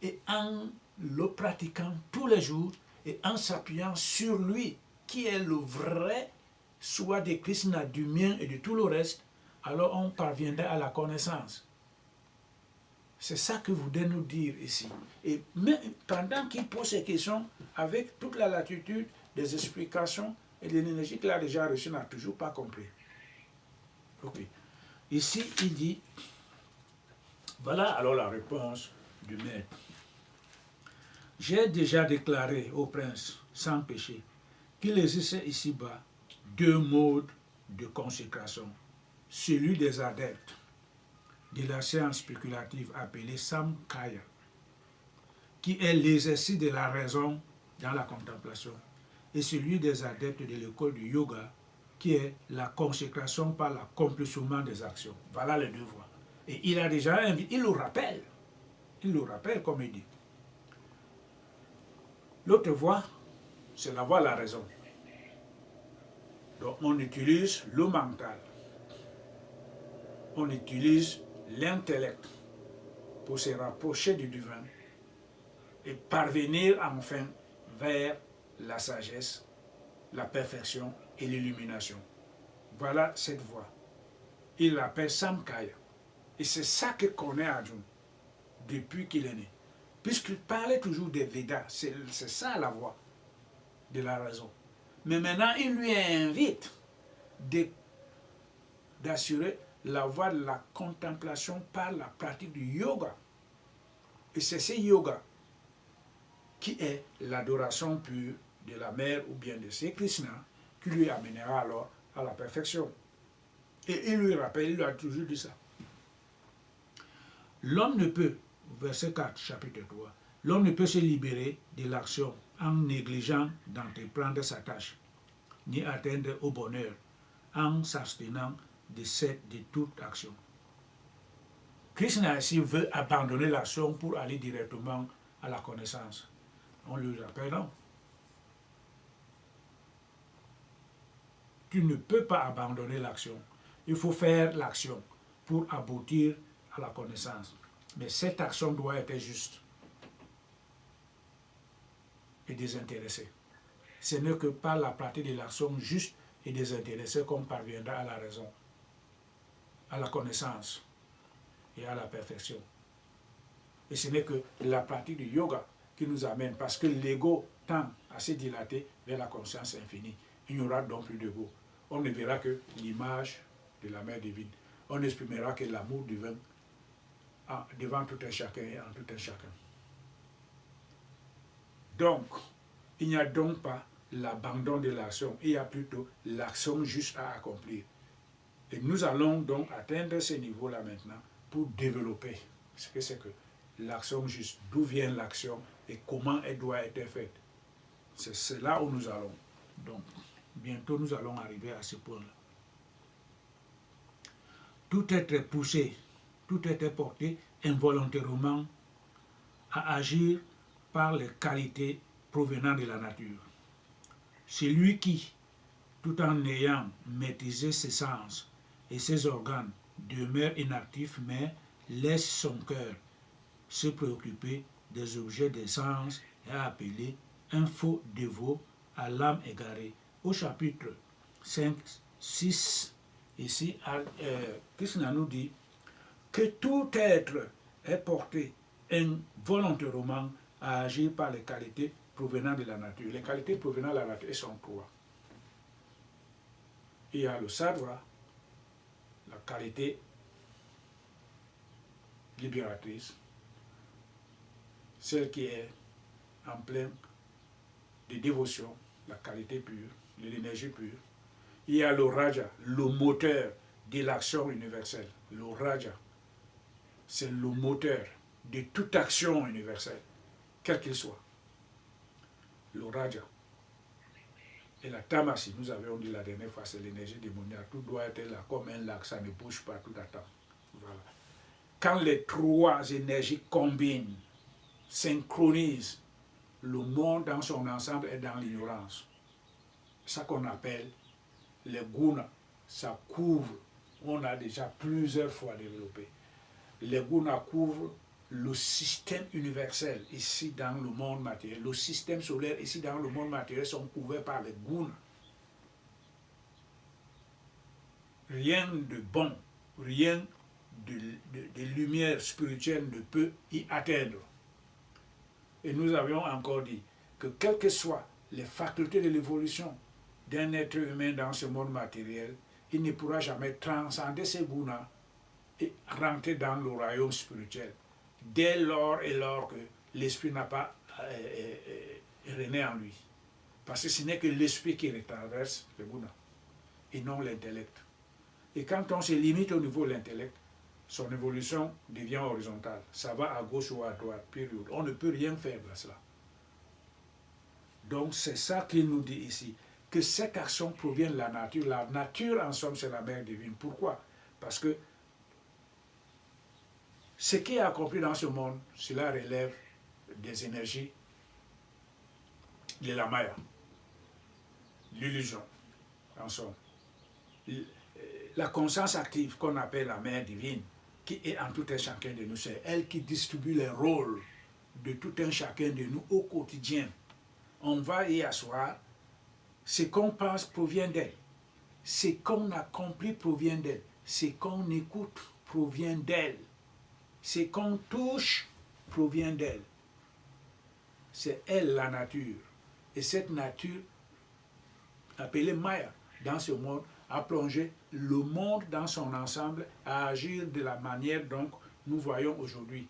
Et en le pratiquant tous les jours et en s'appuyant sur lui, qui est le vrai soi de Krishna, du mien et de tout le reste, alors on parviendra à la connaissance. C'est ça que voulait nous dire ici. Et pendant qu'il pose ces questions, avec toute la latitude des explications et de l'énergie qu'il a déjà reçue, n'a toujours pas compris. Okay. Ici, il dit, voilà alors la réponse du maître. J'ai déjà déclaré au prince, sans péché, qu'il existait ici-bas deux modes de consécration. Celui des adeptes de la science spéculative appelée Samkhya, qui est l'exercice de la raison dans la contemplation, et celui des adeptes de l'école du yoga, qui est la consécration par l'accomplissement des actions. Voilà les deux voies. Et il a déjà invité, il le rappelle comme il dit. L'autre voie, c'est la voie de la raison. Donc on utilise le mental, on utilise l'intellect pour se rapprocher du divin et parvenir enfin vers la sagesse, la perfection et l'illumination. Voilà cette voie. Il l'appelle Samkhya. Et c'est ça que connaît Arjuna depuis qu'il est né. Puisqu'il parlait toujours des Védas, c'est ça la voie de la raison. Mais maintenant, il lui invite d'assurer la voie de la contemplation par la pratique du yoga. Et c'est ce yoga qui est l'adoration pure de la mère ou bien de Sri Krishna qui lui amènera alors à la perfection. Et il lui rappelle, il lui a toujours dit ça. L'homme ne peut, verset 4, chapitre 3, l'homme ne peut se libérer de l'action en négligeant d'entreprendre sa tâche, ni atteindre au bonheur en s'abstenant de toute action. Krishna ici veut abandonner l'action pour aller directement à la connaissance. On lui rappelle non. Tu ne peux pas abandonner l'action. Il faut faire l'action pour aboutir à la connaissance. Mais cette action doit être juste et désintéressée. Ce n'est que par la pratique de l'action juste et désintéressée qu'on parviendra à la raison, à la connaissance et à la perfection. Et ce n'est que la pratique du yoga qui nous amène, parce que l'ego tend à se dilater vers la conscience infinie. Il n'y aura donc plus d'ego. On ne verra que l'image de la mère divine. On n'exprimera que l'amour divin devant tout un chacun et en tout un chacun. Donc, il n'y a donc pas l'abandon de l'action, il y a plutôt l'action juste à accomplir. Et nous allons donc atteindre ce niveau-là maintenant pour développer ce que c'est que l'action juste, d'où vient l'action et comment elle doit être faite. C'est là où nous allons. Donc, bientôt nous allons arriver à ce point-là. Tout être poussé, tout être porté involontairement à agir par les qualités provenant de la nature. Celui qui, tout en ayant maîtrisé ses sens et ses organes, demeure inactif mais laisse son cœur se préoccuper des objets des sens et appeler un faux dévot à l'âme égarée. Au chapitre 5, 6, ici, Krishna nous dit que tout être est porté involontairement à agir par les qualités provenant de la nature. Les qualités provenant de la nature sont trois. Il y a le sattva, la qualité libératrice, celle qui est en plein de dévotion, la qualité pure, de l'énergie pure. Il y a le raja, le moteur de l'action universelle. Le raja, c'est le moteur de toute action universelle, quelle qu'elle soit. Le raja. Et la tamasi, nous avions dit la dernière fois, c'est l'énergie démoniaque. Tout doit être là comme un lac, ça ne bouge pas tout à temps. Voilà. Quand les trois énergies combinent, synchronisent, le monde dans son ensemble est dans l'ignorance. C'est ça qu'on appelle les gunas. Ça couvre, on a déjà plusieurs fois développé. Les gunas couvrent le système universel ici dans le monde matériel. Le système solaire ici dans le monde matériel sont couverts par les gunas. Rien de bon, rien de lumière spirituelle ne peut y atteindre. Et nous avions encore dit que quelles que soient les facultés de l'évolution d'un être humain dans ce monde matériel, il ne pourra jamais transcender ces gunas et rentrer dans le royaume spirituel. Dès lors et lors que l'esprit n'a pas rené en lui. Parce que ce n'est que l'esprit qui traverse le gunas et non l'intellect. Et quand on se limite au niveau de l'intellect, son évolution devient horizontale. Ça va à gauche ou à droite, période. On ne peut rien faire de cela. Donc c'est ça qu'il nous dit ici, que cette action provient de la nature. La nature, en somme, c'est la mère divine. Pourquoi? Parce que ce qui est accompli dans ce monde, cela relève des énergies de la Maya, l'illusion, en somme. La conscience active qu'on appelle la mère divine, qui est en tout un chacun de nous, c'est elle qui distribue les rôles de tout un chacun de nous au quotidien. On va y asseoir, ce qu'on pense provient d'elle, ce qu'on accomplit provient d'elle, ce qu'on écoute provient d'elle, ce qu'on touche provient d'elle. C'est elle la nature. Et cette nature, appelée Maya, dans ce monde, a plongé le monde dans son ensemble à agir de la manière dont nous voyons aujourd'hui.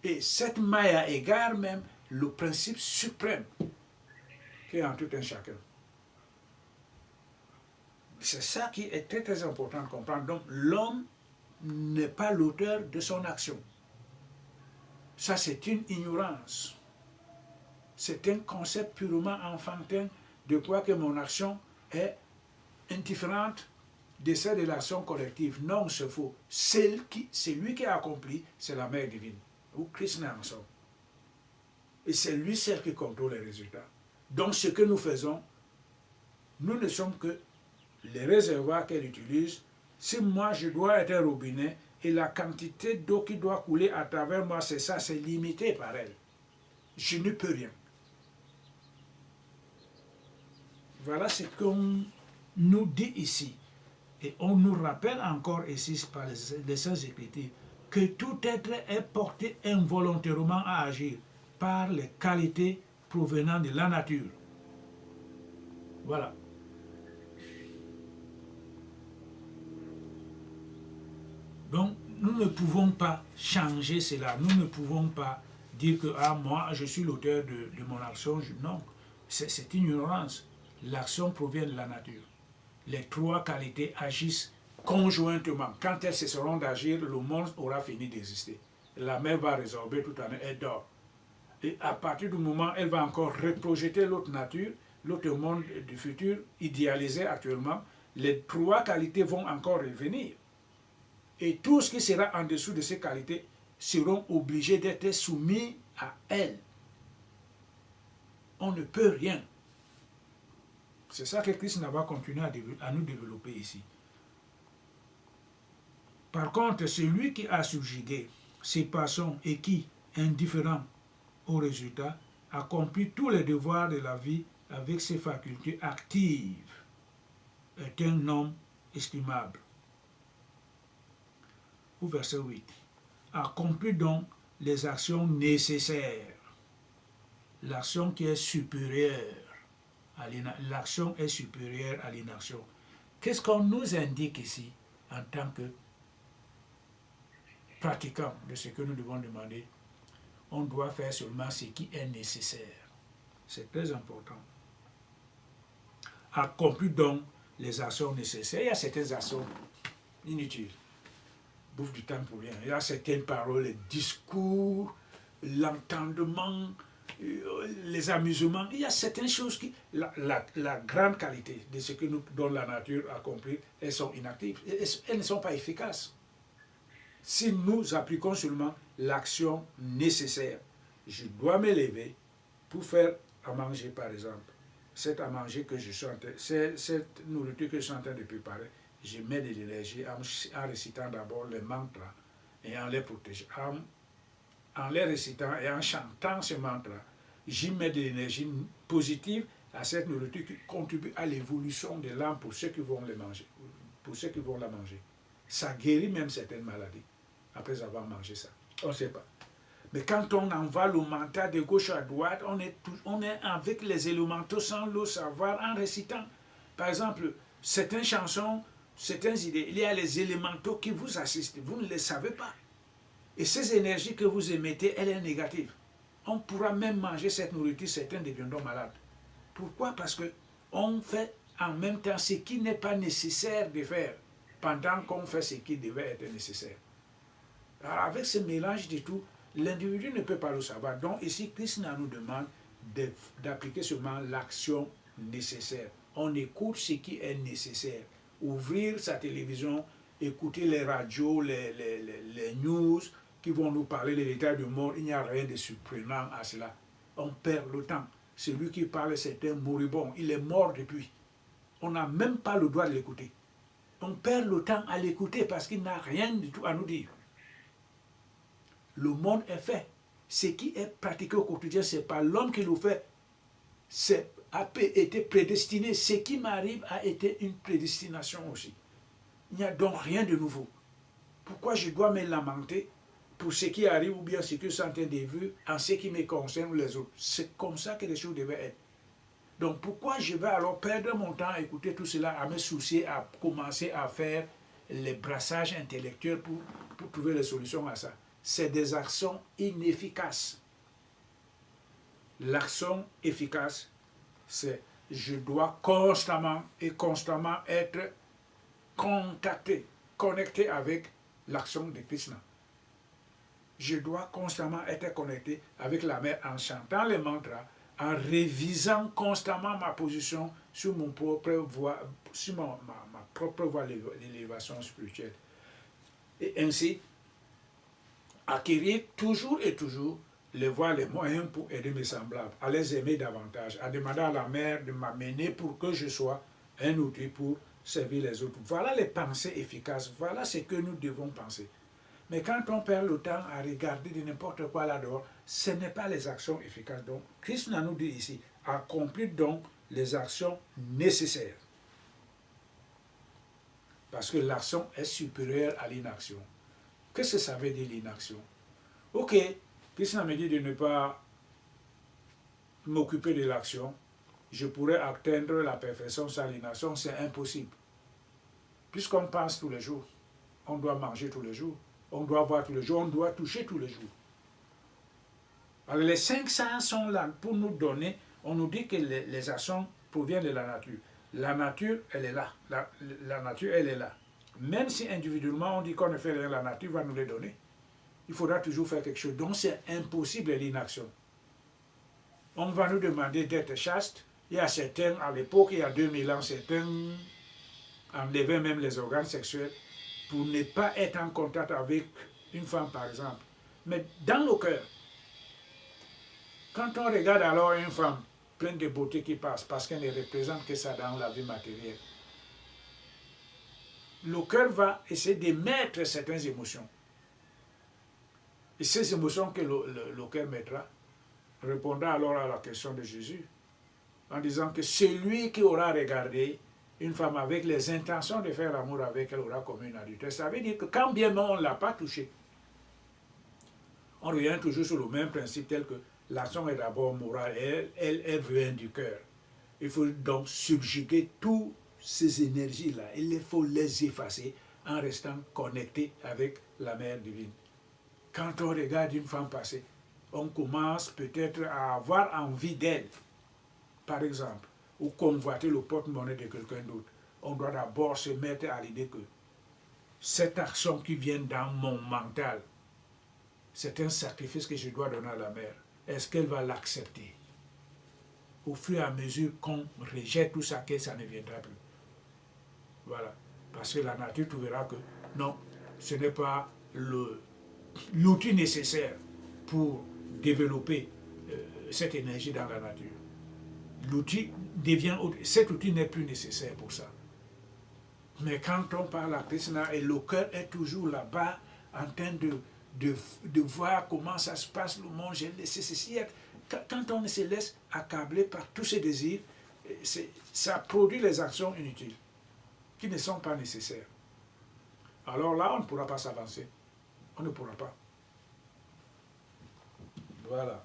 Et cette Maya égare même le principe suprême qui est en tout un chacun. C'est ça qui est très très important de comprendre. Donc l'homme n'est pas l'auteur de son action. Ça, c'est une ignorance. C'est un concept purement enfantin de croire que mon action est indifférente de celle de l'action collective. Non, c'est faux. C'est lui qui a accompli, c'est la mère divine, ou Krishna en somme. Et c'est lui seul qui contrôle les résultats. Donc ce que nous faisons, nous ne sommes que les réservoirs qu'elle utilise. Si moi je dois être un robinet et la quantité d'eau qui doit couler à travers moi, c'est ça, c'est limité par elle. Je ne peux rien. Voilà ce qu'on nous dit ici. Et on nous rappelle encore ici par les Saintes Écritures que tout être est porté involontairement à agir par les qualités provenant de la nature. Voilà. Donc, nous ne pouvons pas changer cela. Nous ne pouvons pas dire que moi, je suis l'auteur de mon action. Non, c'est une ignorance. L'action provient de la nature. Les trois qualités agissent conjointement. Quand elles cesseront d'agir, le monde aura fini d'exister. La mer va résorber tout en elle dort. Et à partir du moment où elle va encore reprojeter l'autre nature, l'autre monde du futur, idéalisé actuellement, les trois qualités vont encore revenir. Et tout ce qui sera en dessous de ces qualités seront obligés d'être soumis à elles. On ne peut rien. C'est ça que Christ va continuer à nous développer ici. Par contre, celui qui a subjugué ses passions et qui, indifférent au résultat, accomplit tous les devoirs de la vie avec ses facultés actives, est un homme estimable. Au verset 8. Accomplit donc les actions nécessaires. L'action qui est supérieure à l'action est supérieure à l'inaction. Qu'est-ce qu'on nous indique ici en tant que pratiquants de ce que nous devons demander? On doit faire seulement ce qui est nécessaire. C'est très important. Accomplit donc les actions nécessaires. Il y a certaines actions inutiles. Bouffe du temps pour rien. Il y a certaines paroles, les discours, l'entendement, les amusements. Il y a certaines choses qui... La grande qualité de ce que nous donne la nature accomplit, elles sont inactives. Elles ne sont pas efficaces. Si nous appliquons seulement l'action nécessaire, je dois me lever pour faire à manger, par exemple. C'est à manger que je suis en train, cette nourriture que je suis en train de préparer, je mets de l'énergie en récitant d'abord les mantras et en les protégeant. En les récitant et en chantant ce mantra, j'y mets de l'énergie positive à cette nourriture qui contribue à l'évolution de l'âme pour ceux qui vont les manger, pour ceux qui vont la manger. Ça guérit même certaines maladies après avoir mangé ça. On ne sait pas. Mais quand on envoie le mental de gauche à droite, on est avec les élémentaux sans le savoir en récitant. Par exemple, certaines chansons, certaines idées, il y a les élémentaux qui vous assistent, vous ne les savez pas. Et ces énergies que vous émettez, elle est négative. On pourra même manger cette nourriture, certains deviendront malades. Pourquoi? Parce qu'on fait en même temps ce qui n'est pas nécessaire de faire, pendant qu'on fait ce qui devait être nécessaire. Alors avec ce mélange de tout, l'individu ne peut pas le savoir. Donc ici, Krishna nous demande d'appliquer seulement l'action nécessaire. On écoute ce qui est nécessaire. Ouvrir sa télévision, écouter les radios, les news qui vont nous parler de l'état du monde. Il n'y a rien de surprenant à cela. On perd le temps. Celui qui parle, c'est un moribond. Il est mort depuis. On n'a même pas le droit de l'écouter. On perd le temps à l'écouter parce qu'il n'a rien du tout à nous dire. Le monde est fait. Ce qui est pratiqué au quotidien, ce n'est pas l'homme qui le fait. C'est a été prédestiné. Ce qui m'arrive a été une prédestination aussi. Il n'y a donc rien de nouveau. Pourquoi je dois me lamenter pour ce qui arrive ou bien ce que je suis en train de vivre en ce qui me concerne ou les autres? C'est comme ça que les choses devaient être. Donc pourquoi je vais alors perdre mon temps à écouter tout cela, à me soucier, à commencer à faire les brassages intellectuels pour trouver les solutions à ça? C'est des actions inefficaces. L'action efficace, c'est je dois constamment être contacté, connecté avec l'action de Krishna. Je dois constamment être connecté avec la mer en chantant les mantras, en révisant constamment ma position sur mon propre voie, sur ma propre voie d'élévation spirituelle. Et ainsi, acquérir toujours et toujours les voies, les moyens pour aider mes semblables, à les aimer davantage, à demander à la mère de m'amener pour que je sois un outil pour servir les autres. Voilà les pensées efficaces, voilà ce que nous devons penser. Mais quand on perd le temps à regarder de n'importe quoi là-dehors, ce n'est pas les actions efficaces. Donc, Krishna nous dit ici, accomplir donc les actions nécessaires. Parce que l'action est supérieure à l'inaction. Qu'est-ce que ça veut dire l'inaction? Ok, Krishna me dit de ne pas m'occuper de l'action. Je pourrais atteindre la perfection sans l'inaction, c'est impossible. Puisqu'on pense tous les jours, on doit manger tous les jours, on doit voir tous les jours, on doit toucher tous les jours. Alors les 5 sens sont là pour nous donner, on nous dit que les actions proviennent de la nature. La nature, elle est là. La nature, elle est là. Même si individuellement on dit qu'on ne fait rien, la nature va nous les donner. Il faudra toujours faire quelque chose. Donc c'est impossible l'inaction. On va nous demander d'être chaste. Il y a certains, à l'époque, il y a 2000 ans, certains enlevaient même les organes sexuels pour ne pas être en contact avec une femme, par exemple. Mais dans le cœur, quand on regarde alors une femme pleine de beauté qui passe, parce qu'elle ne représente que ça dans la vie matérielle, le cœur va essayer d'émettre certaines émotions. Et ces émotions que le cœur mettra répondra alors à la question de Jésus, en disant que celui qui aura regardé une femme avec les intentions de faire l'amour avec elle aura commis une adultère. Ça veut dire que quand bien même on ne l'a pas touché, on revient toujours sur le même principe tel que l'action est d'abord morale, elle vient du cœur. Il faut donc subjuguer toutes ces énergies-là. Il faut les effacer en restant connecté avec la mère divine. Quand on regarde une femme passer, on commence peut-être à avoir envie d'elle, par exemple, ou convoiter le porte-monnaie de quelqu'un d'autre. On doit d'abord se mettre à l'idée que cette action qui vient dans mon mental, c'est un sacrifice que je dois donner à la mère. Est-ce qu'elle va l'accepter? Au fur et à mesure qu'on rejette tout ça, que ça ne viendra plus. Voilà. Parce que la nature trouvera que non, ce n'est pas l'outil nécessaire pour développer cette énergie dans la nature. L'outil devient, cet outil n'est plus nécessaire pour ça. Mais quand on parle à Krishna et le cœur est toujours là-bas en train de voir comment ça se passe, le monde, j'ai laissé ceci. Quand on se laisse accabler par tous ces désirs, ça produit les actions inutiles qui ne sont pas nécessaires. Alors là, on ne pourra pas s'avancer. On ne pourra pas. Voilà.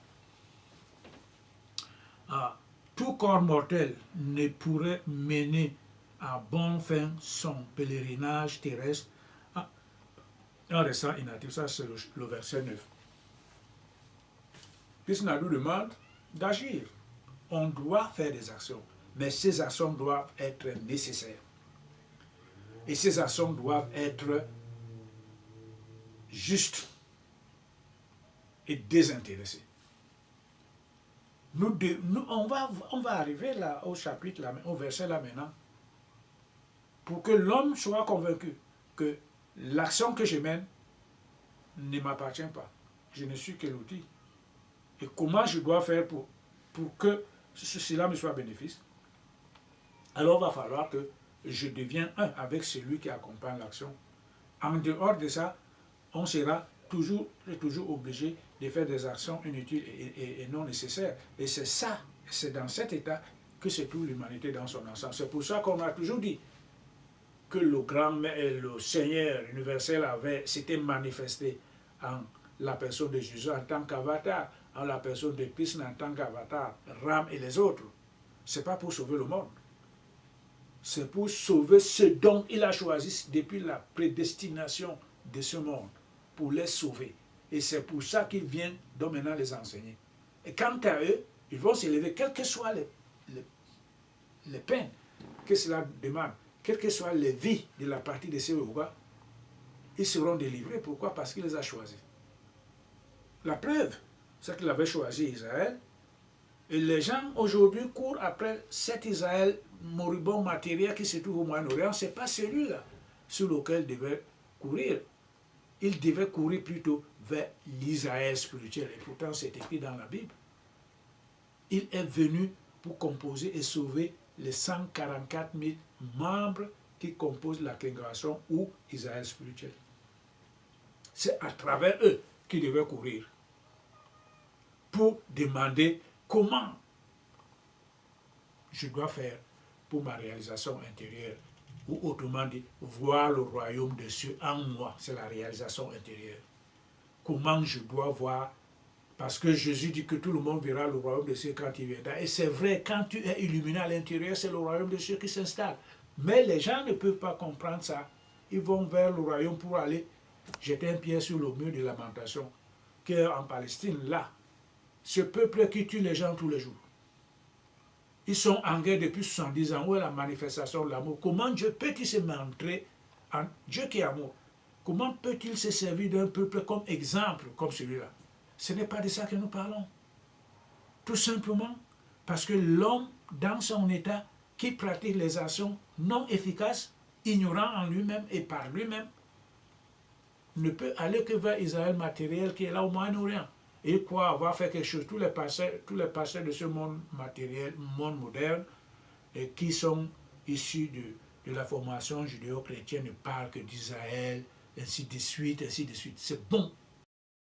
Tout corps mortel ne pourrait mener à bon fin son pèlerinage terrestre en restant inactif. Ça, c'est le verset 9. Krishna nous demande d'agir. On doit faire des actions, mais ces actions doivent être nécessaires. Et ces actions doivent être justes et désintéressées. On va arriver là au chapitre, là, au verset là maintenant, pour que l'homme soit convaincu que l'action que je mène ne m'appartient pas. Je ne suis que l'outil. Et comment je dois faire pour que cela me soit bénéfice? Alors il va falloir que je devienne un avec celui qui accompagne l'action. En dehors de ça, on sera toujours obligé de faire des actions inutiles et non nécessaires. Et c'est ça, c'est dans cet état que se trouve l'humanité dans son ensemble. C'est pour ça qu'on a toujours dit que le Seigneur universel s'était manifesté en la personne de Jésus en tant qu'avatar, en la personne de Krishna en tant qu'avatar, Ram et les autres. Ce n'est pas pour sauver le monde. C'est pour sauver ce dont il a choisi depuis la prédestination de ce monde, pour les sauver. Et c'est pour ça qu'il vient donc maintenant les enseigner. Et quant à eux, ils vont s'élever, quelles que soient les peines que cela demande, quelles que soient les vies de la partie de ces yogas, ils seront délivrés. Pourquoi? Parce qu'il les a choisis. La preuve, c'est qu'il avait choisi Israël. Et les gens aujourd'hui courent après cet Israël moribond matériel qui se trouve au Moyen-Orient. Ce n'est pas celui-là sur lequel ils devaient courir. Ils devaient courir plutôt vers l'Israël spirituel. Et pourtant, c'est écrit dans la Bible. Il est venu pour composer et sauver les 144 000 membres qui composent la congrégation ou Israël spirituel. C'est à travers eux qu'il devait courir pour demander comment je dois faire pour ma réalisation intérieure, ou autrement dit, voir le royaume des cieux en moi, c'est la réalisation intérieure. Comment je dois voir, parce que Jésus dit que tout le monde verra le royaume des cieux quand il viendra. Et c'est vrai, quand tu es illuminé à l'intérieur, c'est le royaume des cieux qui s'installe. Mais les gens ne peuvent pas comprendre ça. Ils vont vers le royaume pour aller jeter un pied sur le mur de lamentation, qui est en Palestine, là. Ce peuple qui tue les gens tous les jours. Ils sont en guerre depuis 70 ans. Où est la manifestation de l'amour? Comment Dieu peut-il se montrer en Dieu qui est amour? Comment peut-il se servir d'un peuple comme exemple, comme celui-là? Ce n'est pas de ça que nous parlons. Tout simplement parce que l'homme, dans son état, qui pratique les actions non efficaces, ignorant en lui-même et par lui-même, ne peut aller que vers Israël matériel qui est là au Moyen-Orient. Et il croit avoir fait quelque chose. Tous les pasteurs de ce monde matériel, monde moderne, et qui sont issus de la formation judéo-chrétienne ne parlent que d'Israël, ainsi de suite, ainsi de suite. C'est bon.